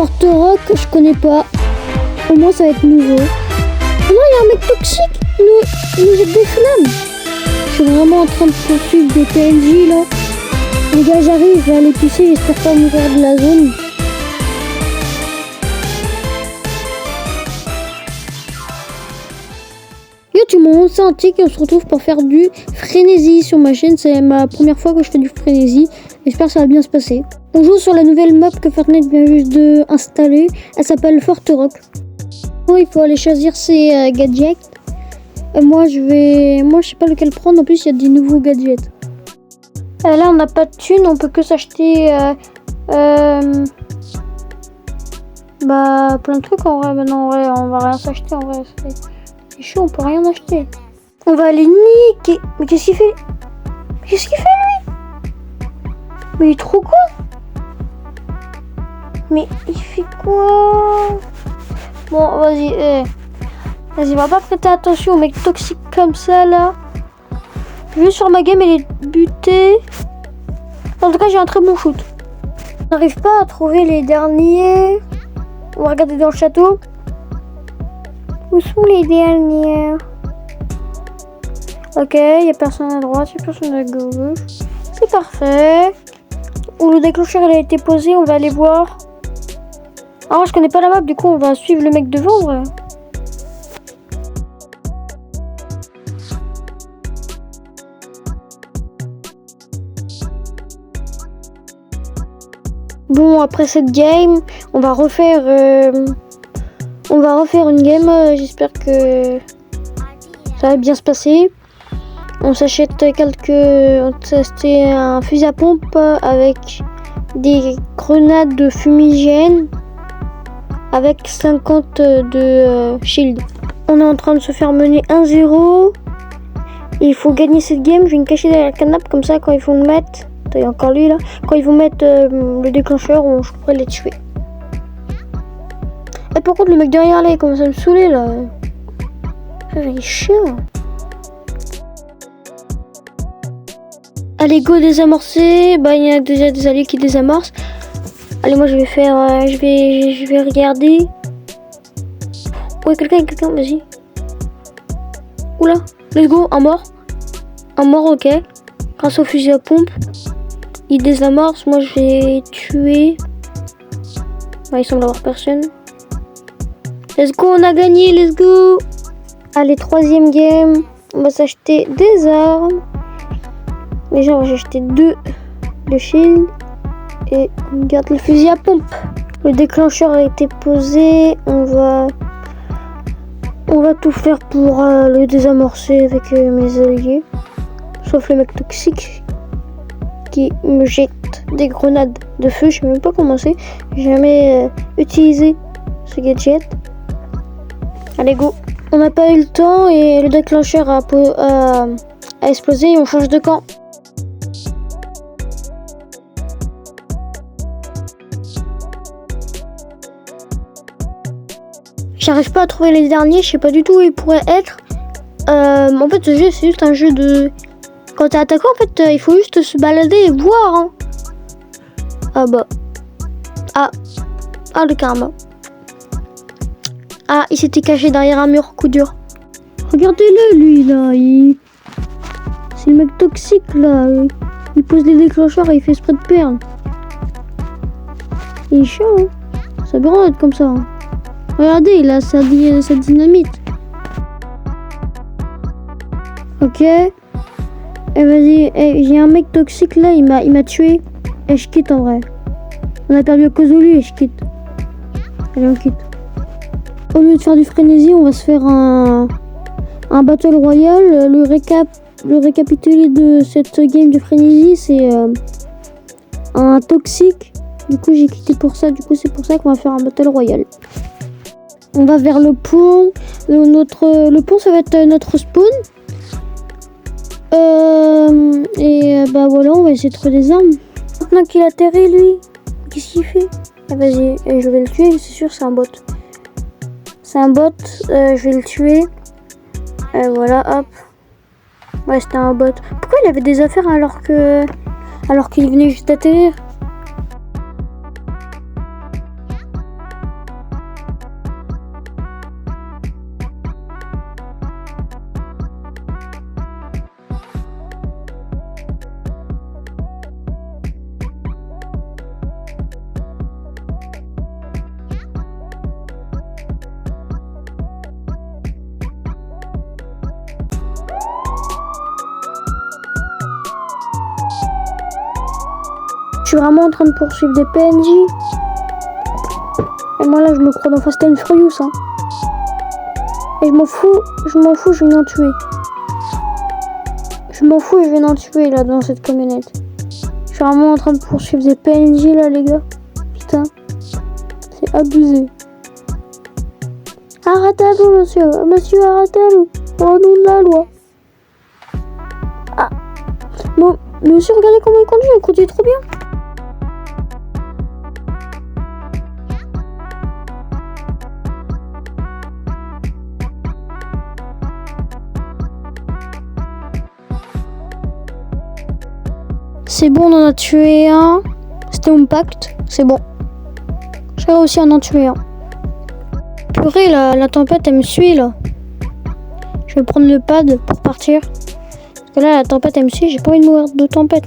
Forte Rock, je connais pas. Au moins ça va être nouveau. Oh non, il y a un mec toxique. Il nous jette des flammes. Je suis vraiment en train de poursuivre des PNJ là. Les gars, j'arrive, je vais aller pisser, j'espère pas mourir de la zone. Yo tout le monde, c'est Antique et on se retrouve pour faire du frénésie sur ma chaîne. C'est ma première fois que je fais du frénésie. J'espère que ça va bien se passer. On joue sur la nouvelle map que Fortnite vient juste d'installer. Elle s'appelle Forte Rock. Il faut aller choisir ses gadgets. Et moi je sais pas lequel prendre. En plus il y a des nouveaux gadgets. Là on n'a pas de thunes, on peut que s'acheter plein de trucs en vrai. Non, en vrai on va rien s'acheter en vrai. C'est chaud, on peut rien acheter. On va aller niquer. Mais qu'est-ce qu'il fait? Qu'est-ce qu'il fait lui? Mais il est trop con. Mais il fait quoi? Bon, vas-y, vas-y, on va pas prêter attention aux mecs toxiques comme ça, là. Juste sur ma game, elle est butée. En tout cas, j'ai un très bon shoot. On n'arrive pas à trouver les derniers. On va regarder dans le château. Où sont les derniers? Ok, il n'y a personne à droite, il n'y a personne à gauche. C'est parfait. Où le déclencheur il a été posé, on va aller voir. Ah, je connais pas la map, du coup on va suivre le mec devant, ouais. Bon, après cette game, on va refaire une game. J'espère que ça va bien se passer. On s'achète un fusil à pompe avec des grenades fumigènes. Avec 50 de shield. On est en train de se faire mener 1-0. Il faut gagner cette game. Je vais me cacher derrière le canapé. Comme ça, quand ils vont le mettre... Attends, il y a encore lui là. Quand ils vont mettre le déclencheur, je pourrais les tuer. Et par contre, le mec derrière là, il commence à me saouler là. Il est chiant. Allez, go désamorcer. Il y a déjà des alliés qui désamorcent. Allez, moi je vais faire, je vais regarder. Ouais, quelqu'un, vas-y. Oula, let's go, un mort, ok. Grâce au fusil à pompe, il désamorce. Moi je vais tuer. Il semble avoir personne. Let's go, on a gagné, let's go. Allez, troisième game. On va s'acheter des armes. Déjà, on va acheter 2 de shield. Et on garde le fusil à pompe. Le déclencheur a été posé. On va tout faire pour le désamorcer avec mes alliés. Sauf le mec toxique qui me jette des grenades de feu. Je sais même pas comment c'est. J'ai jamais utilisé ce gadget. Allez, go. On n'a pas eu le temps et le déclencheur a explosé et on change de camp. J'arrive pas à trouver les derniers, je sais pas du tout où ils pourraient être. En fait, ce jeu, c'est juste un jeu de... Quand t'es attaquant, en fait, il faut juste se balader et voir. Hein. Ah bah. Ah, le karma. Ah, il s'était caché derrière un mur, coup dur. Regardez-le, lui, là. C'est le mec toxique, là. Il pose les déclencheurs et il fait exprès de perdre. Il est chiant, hein. Ça peut bien être comme ça, hein. Regardez, il a sa dynamite. Ok. Et vas-y, j'ai un mec toxique là, il m'a tué. Et je quitte en vrai. On a perdu à cause de lui et je quitte. Allez, on quitte. Au lieu de faire du frénésie, on va se faire un battle royale. Le récapitulé de cette game de frénésie, c'est un toxique. Du coup, j'ai quitté pour ça. Du coup, c'est pour ça qu'on va faire un battle royale. On va vers le pont. Le pont, ça va être notre spawn. Voilà, on va essayer de trouver des armes. Maintenant qu'il atterrit, lui, qu'est-ce qu'il fait? Vas-y, je vais le tuer, c'est sûr, c'est un bot. C'est un bot, je vais le tuer. Voilà, hop. Ouais, c'était un bot. Pourquoi il avait des affaires alors qu'il venait juste d'atterrir? suis vraiment en train de poursuivre des PNJ. Et moi là, je me crois dans Fast and Furious. Hein. Et je m'en fous, je vais en tuer. Je m'en fous, je vais en tuer là dans cette camionnette. Je suis vraiment en train de poursuivre des PNJ là, les gars. Putain, c'est abusé. Arrêtez-vous, monsieur. Monsieur, arrêtez-vous. Au nom de la loi. Ah. Bon, monsieur, regardez comment il conduit trop bien. C'est bon, on en a tué un. C'était mon pacte, c'est bon. J'ai réussi à en tuer un. Purée, la tempête, elle me suit, là. Je vais prendre le pad pour partir. Parce que là, la tempête, elle me suit. J'ai pas envie de mourir de tempête.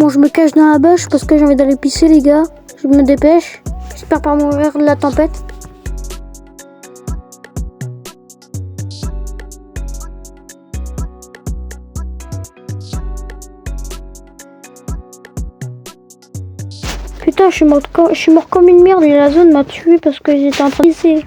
Bon, je me cache dans la bâche parce que j'ai envie d'aller pisser, les gars. Je me dépêche. J'espère pas mourir de la tempête. Putain, je suis mort comme une merde et la zone m'a tué parce que j'étais en train de pisser.